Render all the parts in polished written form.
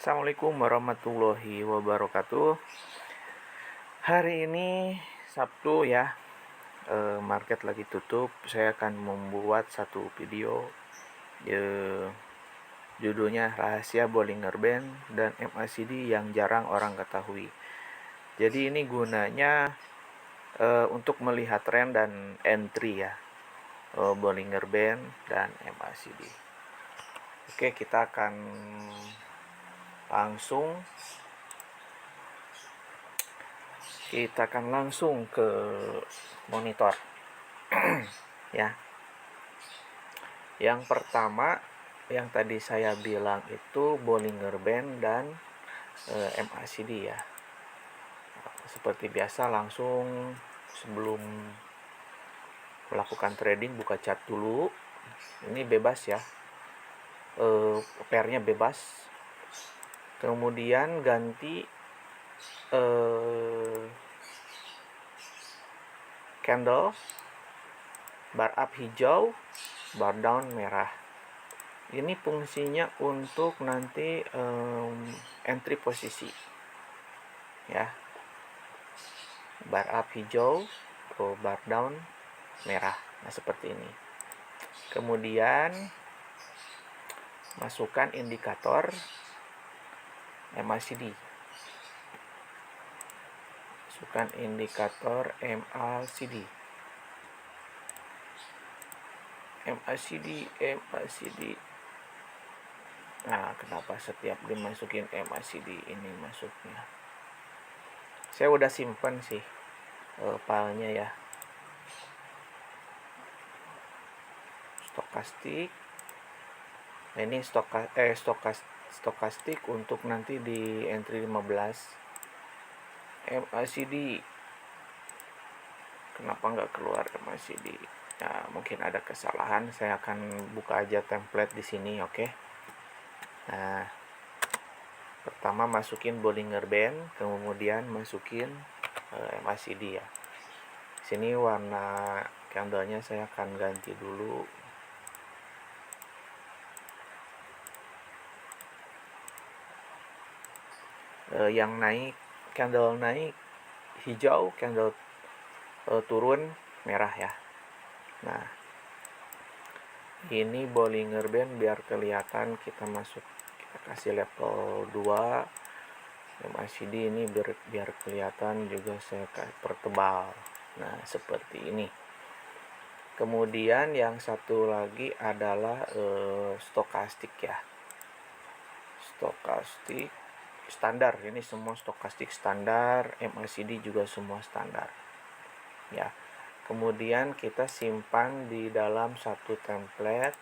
Assalamualaikum warahmatullahi wabarakatuh. Hari ini Sabtu ya, market lagi tutup. Saya akan membuat satu video, judulnya Rahasia Bollinger Band dan MACD yang jarang orang ketahui. Jadi ini gunanya untuk melihat tren dan entry ya, Bollinger Band dan MACD. Oke, kita akan langsung ke monitor ya. Yang pertama yang tadi saya bilang itu Bollinger Band dan MACD ya. Seperti biasa langsung sebelum melakukan trading buka chart dulu. Ini bebas ya, pairnya bebas. Kemudian ganti candle bar up hijau, bar down merah. Ini fungsinya untuk nanti entry posisi ya. Bar up hijau, bar down merah. Nah, seperti ini. Kemudian masukkan indikator MACD. Masukkan indikator MACD. Nah, kenapa setiap dimasukin MACD ini masuknya? Saya udah simpan sih filenya ya. Stokastik. Nah, ini stokastik untuk nanti di entry 15. MACD. Kenapa nggak keluar MACD? Ya, mungkin ada kesalahan. Saya akan buka aja template di sini, oke? Nah, pertama masukin Bollinger Band, kemudian masukin MACD ya. Sini warna candlenya saya akan ganti dulu. Yang naik, candle naik hijau, candle turun merah ya. Nah, ini Bollinger Band biar kelihatan kita kasih level 2. MACD ini biar kelihatan juga saya pertebal. Nah, seperti ini. Kemudian yang satu lagi adalah stokastik ya. Stokastik standar, ini semua stokastik standar, MACD juga semua standar ya. Kemudian kita simpan di dalam satu template.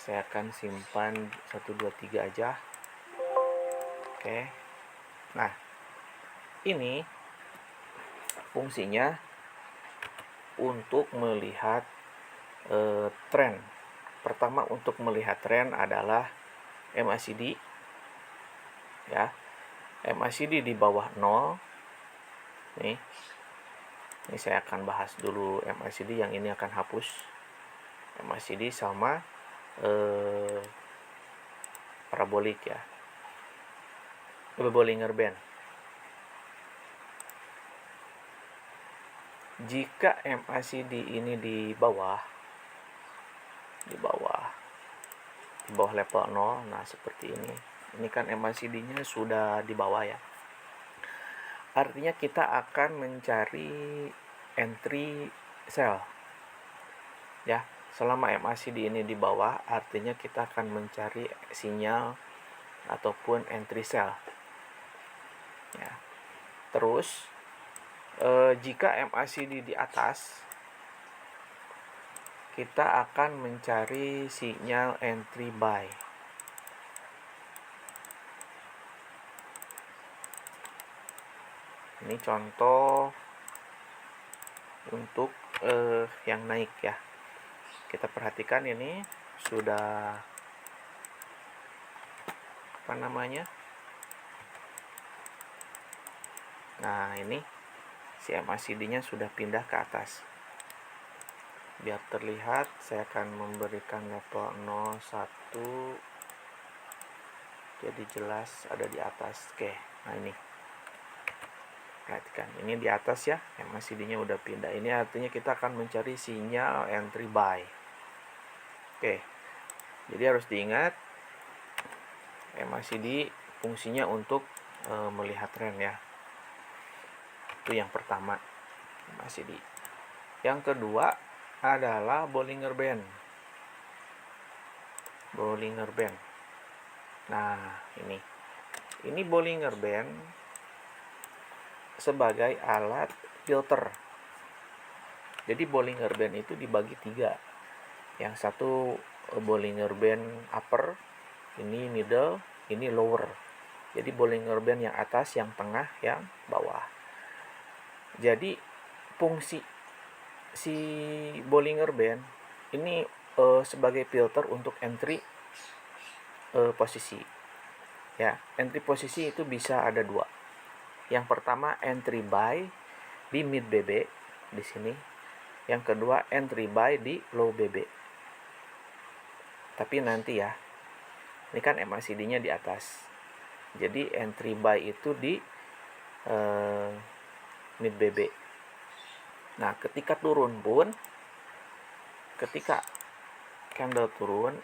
Saya akan simpan 1 2 3 aja. Oke. Nah, ini fungsinya untuk melihat tren. Pertama, untuk melihat tren adalah MACD ya. MACD di bawah 0. Nih. Ini saya akan bahas dulu MACD, yang ini akan hapus. MACD sama parabolik ya. Bollinger Band. Jika MACD ini di bawah level 0, nah seperti ini. Ini kan MACD-nya sudah di bawah ya. Artinya kita akan mencari entry sell. Ya, selama MACD ini di bawah, artinya kita akan mencari sinyal ataupun entry sell. Ya. Terus jika MACD di atas, kita akan mencari sinyal entry buy. Ini contoh untuk yang naik ya. Kita perhatikan ini sudah Nah, ini si MACD-nya sudah pindah ke atas. Biar terlihat, saya akan memberikan level 01 jadi jelas ada di atas. Oke, nah ini perhatikan, ini di atas ya, MACD nya udah pindah. Ini artinya kita akan mencari sinyal entry buy. Oke, jadi harus diingat MACD fungsinya untuk melihat tren ya. Itu yang pertama, MACD. Yang kedua adalah Bollinger Band. Bollinger Band. Nah, ini Bollinger Band sebagai alat filter. Jadi Bollinger Band itu dibagi 3. Yang satu Bollinger Band upper, ini middle, ini lower. Jadi Bollinger Band yang atas, yang tengah, yang bawah. Jadi fungsi si Bollinger Band ini sebagai filter untuk entry posisi. Ya, entry posisi itu bisa ada 2. Yang pertama entry buy di mid BB di sini. Yang kedua entry buy di low BB. Tapi nanti ya, ini kan MACD-nya di atas. Jadi entry buy itu di mid BB. Nah, ketika turun pun, ketika candle turun,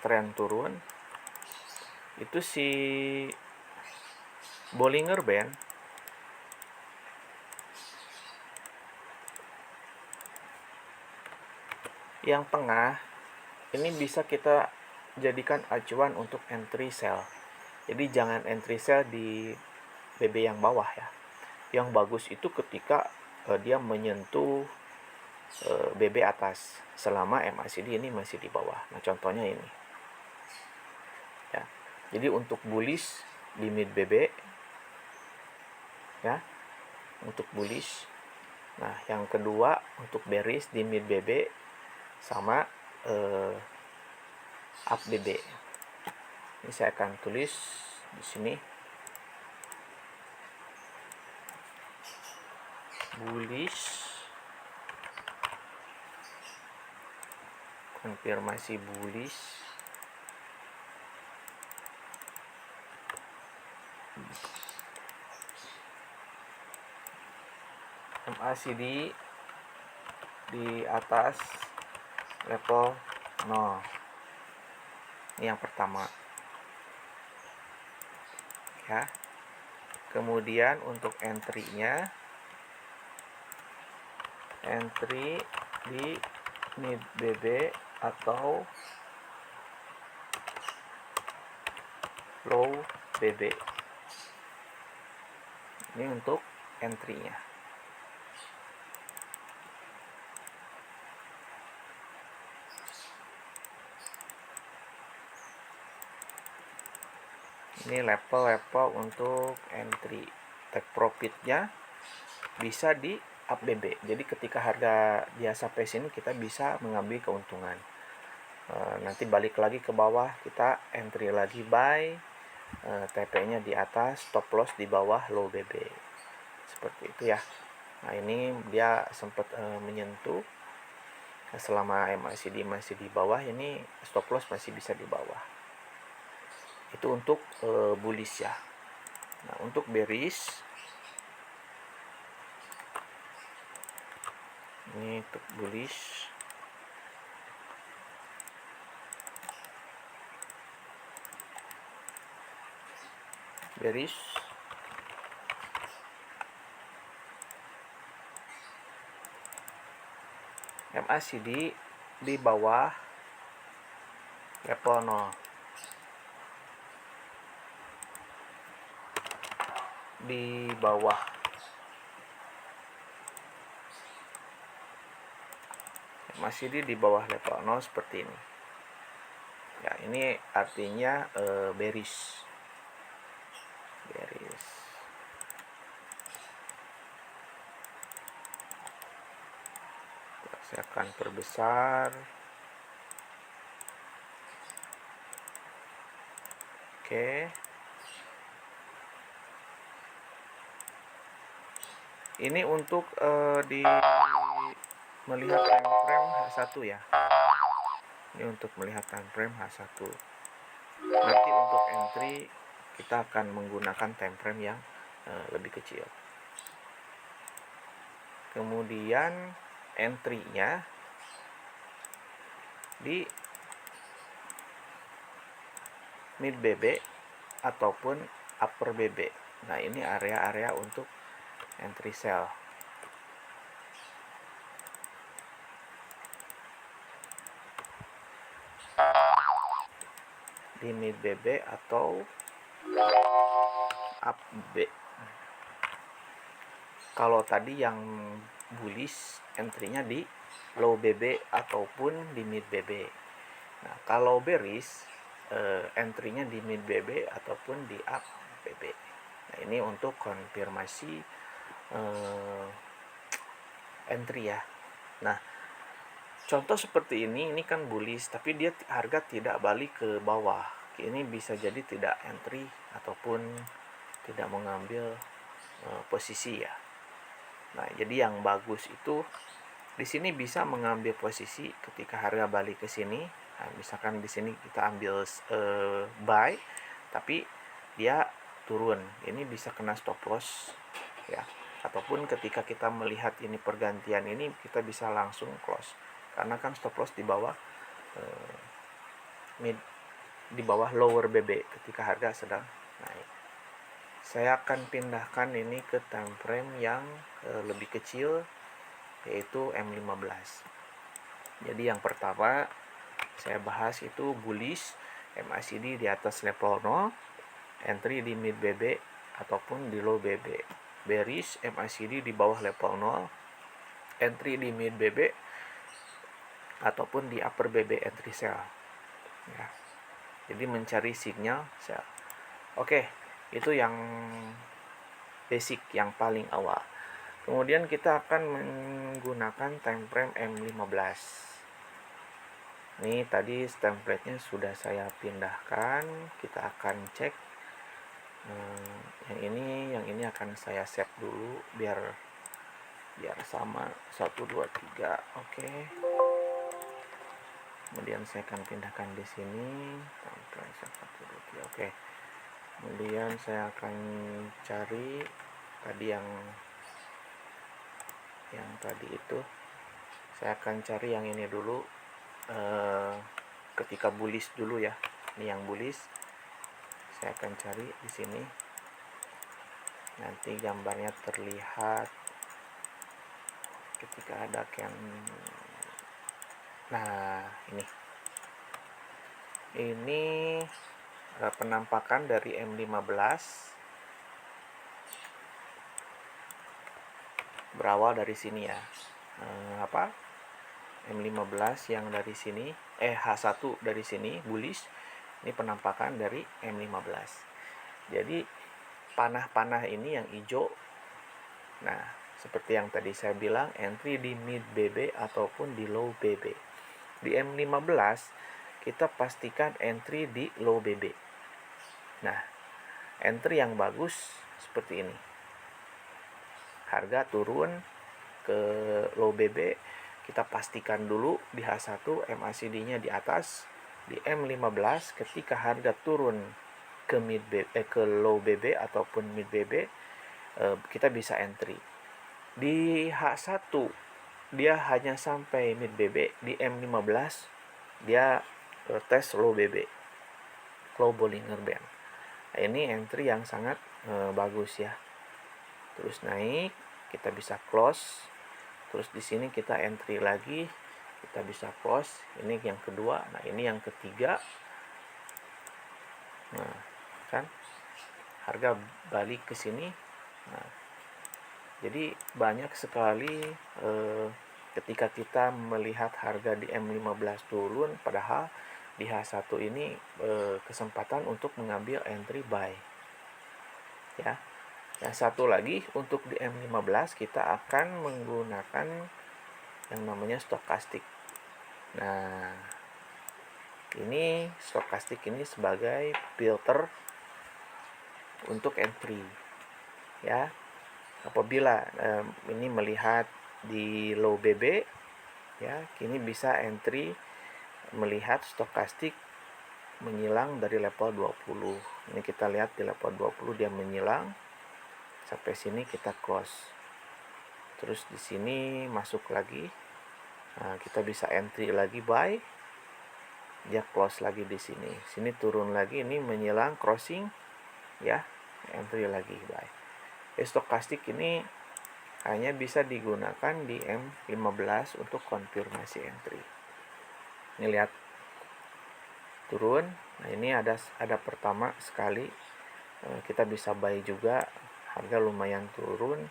tren turun, itu si Bollinger Band yang tengah ini bisa kita jadikan acuan untuk entry sell. Jadi jangan entry sell di BB yang bawah ya. Yang bagus itu ketika dia menyentuh BB atas selama MACD ini masih di bawah. Nah, contohnya ini. Ya. Jadi untuk bullish di mid BB ya. Untuk bullish. Nah, yang kedua untuk bearish di mid BB sama up BB. Ini saya akan tulis di sini. Bullish, konfirmasi bullish, MACD di atas level 0. Ini yang pertama ya. Kemudian untuk entry-nya, entry di mid BB atau low BB. Ini untuk entry-nya. Ini level-level untuk entry. Take profitnya bisa di up BB. Jadi ketika harga dia sampai sini kita bisa mengambil keuntungan. Nanti balik lagi ke bawah, kita entry lagi buy, TP-nya di atas, stop loss di bawah low BB. Seperti itu ya. Nah, ini dia sempat menyentuh selama MACD masih di bawah, ini stop loss masih bisa di bawah. Itu untuk bullish ya. Nah, untuk bearish, ini untuk bullish, bearish MACD di bawah level 0, di bawah MACD di bawah level 0 seperti ini ya. Ini artinya bearish. Saya akan perbesar. Oke. Ini untuk di melihat time frame H1 ya. Ini untuk melihat time frame H1. Nanti untuk entry kita akan menggunakan time frame yang lebih kecil. Kemudian entry-nya di mid BB ataupun upper BB. Nah, ini area-area untuk entry sell. Di mid BB atau up B. Kalau tadi yang bullish, entry-nya di low BB ataupun di mid BB. Nah, kalau bearish, entry-nya di mid BB ataupun di up BB. Nah, ini untuk konfirmasi entry ya. Nah, contoh seperti ini kan bullish, tapi dia harga tidak balik ke bawah. Ini bisa jadi tidak entry ataupun tidak mengambil posisi ya. Nah, jadi yang bagus itu di sini bisa mengambil posisi ketika harga balik ke sini. Nah, misalkan di sini kita ambil buy, tapi dia turun, ini bisa kena stop loss ya. Ataupun ketika kita melihat ini pergantian ini, kita bisa langsung close, karena kan stop loss di bawah di bawah lower BB ketika harga sedang naik. Saya akan pindahkan ini ke time frame yang lebih kecil, yaitu M15. Jadi yang pertama saya bahas itu bullish, MACD di atas level 0, entry di mid BB ataupun di low BB. Bearish, MACD di bawah level 0, entry di mid BB ataupun di upper BB, entry sell ya. Jadi mencari sinyal sell. Oke, itu yang basic, yang paling awal. Kemudian kita akan menggunakan time frame M15. Ini tadi template-nya sudah saya pindahkan. Kita akan cek yang ini akan saya save dulu biar sama 1 2 3. Oke. Kemudian saya akan pindahkan di sini template 1 2 3. Oke. Kemudian saya akan cari tadi yang tadi itu. Saya akan cari yang ini dulu, ketika bullish dulu ya. Ini yang bullish. Saya akan cari di sini. Nanti gambarnya terlihat ketika ada nah ini penampakan dari M15 berawal dari sini ya. M15 yang dari sini, H1 dari sini bullish. Ini penampakan dari M15. Jadi panah-panah ini yang hijau. Nah, seperti yang tadi saya bilang, entry di mid BB ataupun di low BB. Di M15 kita pastikan entry di low BB. Nah, entry yang bagus seperti ini. Harga turun ke low BB, kita pastikan dulu di H1 MACD-nya di atas. Di M15 ketika harga turun ke ke low BB ataupun mid BB, kita bisa entry. Di H1 dia hanya sampai mid BB, di M15 dia tes low BB, low Bollinger Band. Nah, ini entry yang sangat bagus ya. Terus naik, kita bisa close. Terus di sini kita entry lagi, kita bisa close. Ini yang kedua. Nah, ini yang ketiga. Nah, kan harga balik ke sini. Nah, jadi banyak sekali ketika kita melihat harga di M15 turun, padahal di H1 ini kesempatan untuk mengambil entry buy ya. Yang satu lagi, untuk di M15 kita akan menggunakan yang namanya stokastik. Nah, ini stokastik ini sebagai filter untuk entry ya. Apabila ini melihat di low BB ya, kini bisa entry melihat stokastik menyilang dari level 20. Ini kita lihat di level 20 dia menyilang. Sampai sini kita close. Terus di sini masuk lagi. Nah, kita bisa entry lagi buy. Dia close lagi di sini. Sini turun lagi, ini menyilang crossing ya. Entry lagi buy. Stokastik ini hanya bisa digunakan di M15 untuk konfirmasi entry. Ini lihat turun. Nah, ini ada pertama sekali kita bisa buy juga, harga lumayan turun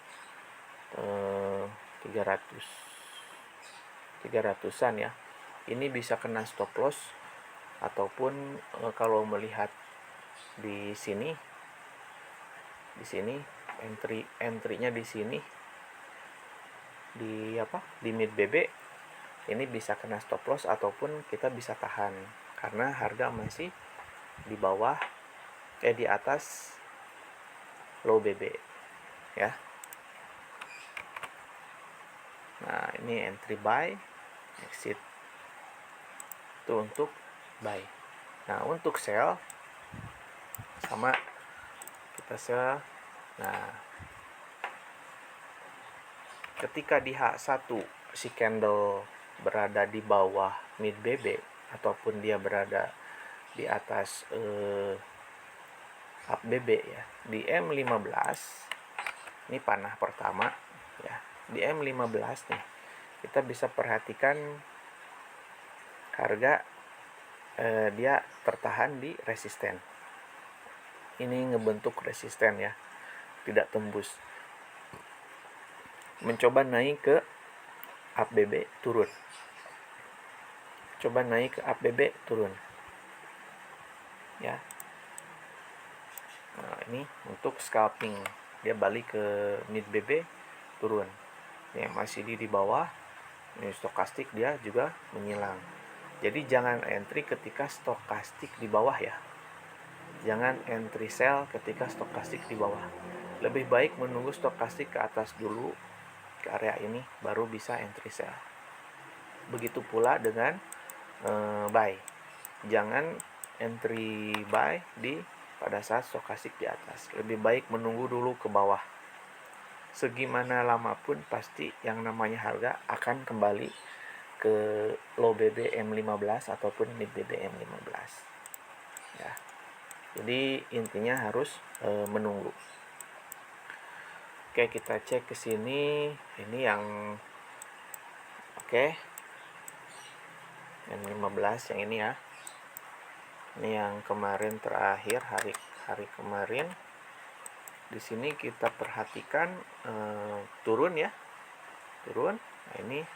300-an ya. Ini bisa kena stop loss ataupun kalau melihat di sini entry-nya di sini di mid BB ini bisa kena stop loss ataupun kita bisa tahan karena harga masih di bawah di atas low BB ya. Nah, ini entry buy, exit itu untuk buy. Nah, untuk sell sama kita sell. Nah, ketika di H1 si candle berada di bawah mid BB ataupun dia berada di atas up BB ya, di M15 ini panah pertama ya. Di M15 nih kita bisa perhatikan harga dia tertahan di resisten. Ini ngebentuk resisten ya, tidak tembus. Mencoba naik ke up BB turun. Coba naik ke up BB turun. Ya. Nah, ini untuk scalping. Dia balik ke mid BB turun. Ya, masih di bawah. Ini stokastik dia juga menyilang. Jadi jangan entry ketika stokastik di bawah ya. Jangan entry sell ketika stokastik di bawah. Lebih baik menunggu stokastik ke atas dulu ke area ini baru bisa entry sell. Begitu pula dengan buy. Jangan entry buy pada saat stokastik di atas. Lebih baik menunggu dulu ke bawah. Segimana lama pun pasti yang namanya harga akan kembali ke low BB M15 ataupun mid BB M15 ya. Jadi intinya harus menunggu. Oke, kita cek ke sini. Ini yang M15 yang ini ya. Ini yang kemarin terakhir hari kemarin. Di sini kita perhatikan turun ya. Turun. Nah, ini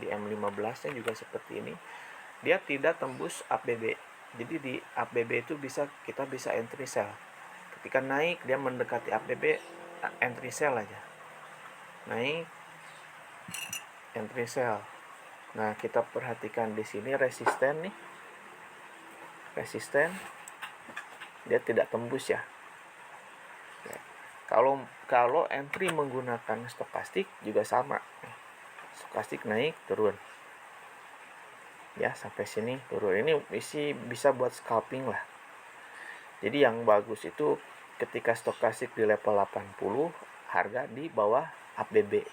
di M15-nya juga seperti ini. Dia tidak tembus ABB. Jadi di ABB itu kita bisa entry sell. Ketika naik dia mendekati ABB, entry sell aja. Naik entry sell. Nah, kita perhatikan di sini resisten nih. Resisten dia tidak tembus ya. Kalau entry menggunakan stokastik juga sama. Stokastik naik turun. Ya, sampai sini turun. Ini bisa buat scalping lah. Jadi yang bagus itu ketika stokastik di level 80, harga di bawah ABB.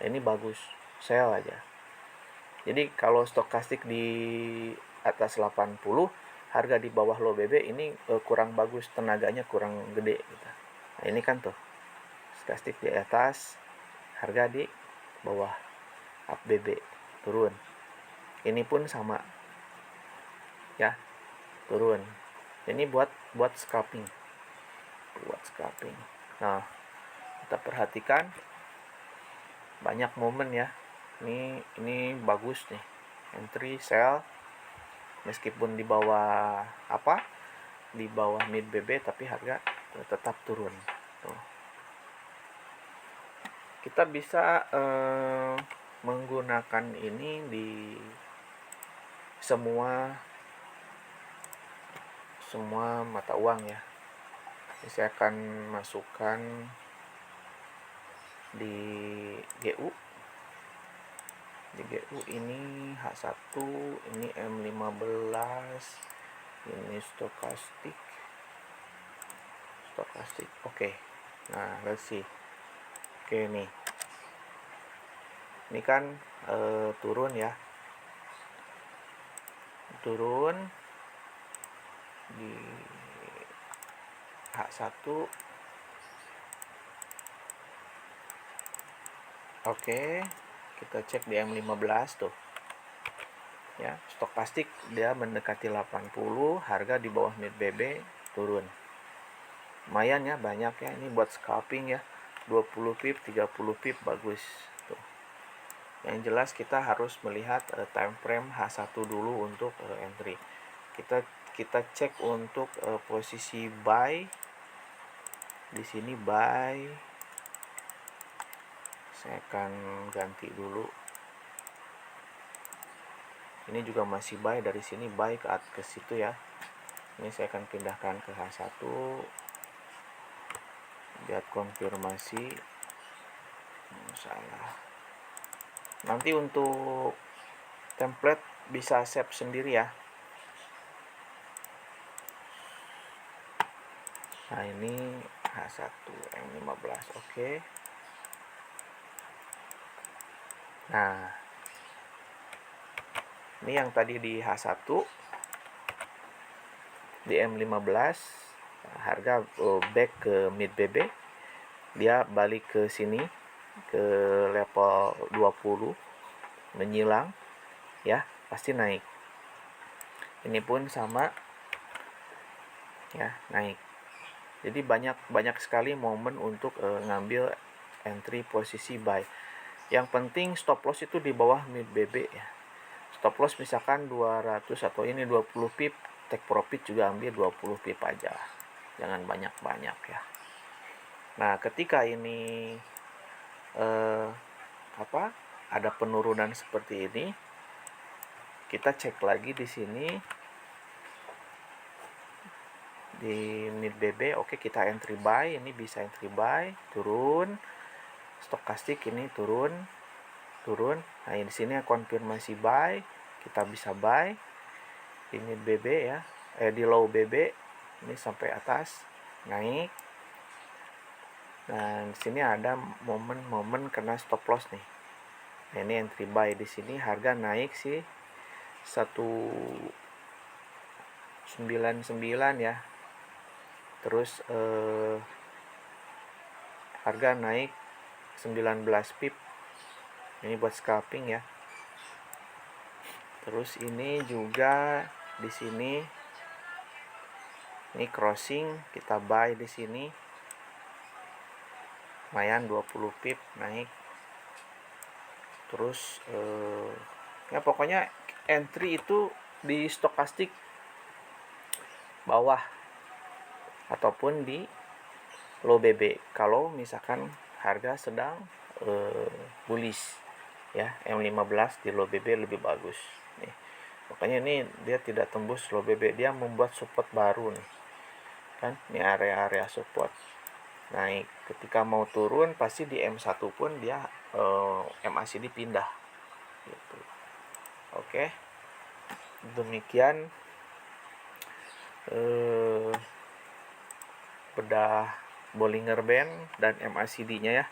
Ini bagus, sell aja. Jadi kalau stokastik di atas 80, harga di bawah low BB ini kurang bagus, tenaganya kurang gede gitu. Nah, ini kan tuh stokastik di atas, harga di bawah up BB turun. Ini pun sama ya, turun. Ini buat scalping. Nah, kita perhatikan banyak momen ya. Ini bagus nih. Entry sell meskipun di bawah di bawah mid BB tapi harga tetap turun. Tuh. Kita bisa menggunakan ini di semua mata uang ya. Jadi saya akan masukkan di GU. Di GU ini H1, ini M15, Ini stokastik. Oke. Nah, let's see. Oke, nih. Ini kan turun ya. Turun di H1. Oke, kita cek di M15 tuh. Ya, stokastik dia mendekati 80, harga di bawah mid BB turun. Lumayan ya, banyak ya. Ini buat scalping ya. 20 pip, 30 pip bagus tuh. Yang jelas kita harus melihat time frame H1 dulu untuk entry. Kita cek untuk posisi buy. Di sini buy. Saya akan ganti dulu. Ini juga masih buy, dari sini buy ke situ ya. Ini saya akan pindahkan ke H1. Lihat konfirmasi. Salah. Nanti untuk template bisa save sendiri ya. Nah, ini H1 M15. Oke. Nah, ini yang tadi di H1 di M15 harga back ke mid BB, dia balik ke sini ke level 20, menyilang ya, pasti naik. Ini pun sama ya, naik. Jadi banyak sekali momen untuk ngambil entry posisi buy. Yang penting stop loss itu di bawah mid BB ya. Stop loss misalkan 200 atau ini 20 pip, take profit juga ambil 20 pip aja. Jangan banyak-banyak ya. Nah, ketika ini ada penurunan seperti ini, kita cek lagi di sini di mid BB. Oke, kita entry buy, ini bisa entry buy, turun. Stokastik ini turun. Nah, di sini konfirmasi buy, kita bisa buy di mid BB ya, di low BB ini sampai atas naik. Nah, di sini ada momen kena stop loss nih. Nah, ini entry buy, di sini harga naik sih 199 ya. Terus harga naik 19 pip. Ini buat scalping ya. Terus ini juga di sini ini crossing, kita buy di sini. Lumayan 20 pip naik. Terus ya pokoknya entry itu di stokastik bawah ataupun di low BB kalau misalkan harga sedang bullish ya. M15 di low BB lebih bagus nih. Pokoknya ini dia tidak tembus low BB, dia membuat support baru nih kan. Ini area-area support naik. Ketika mau turun pasti di M1 pun dia MACD pindah gitu. Oke, demikian bedah Bollinger Band dan MACD-nya ya.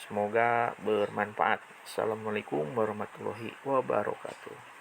Semoga bermanfaat. Assalamualaikum warahmatullahi wabarakatuh.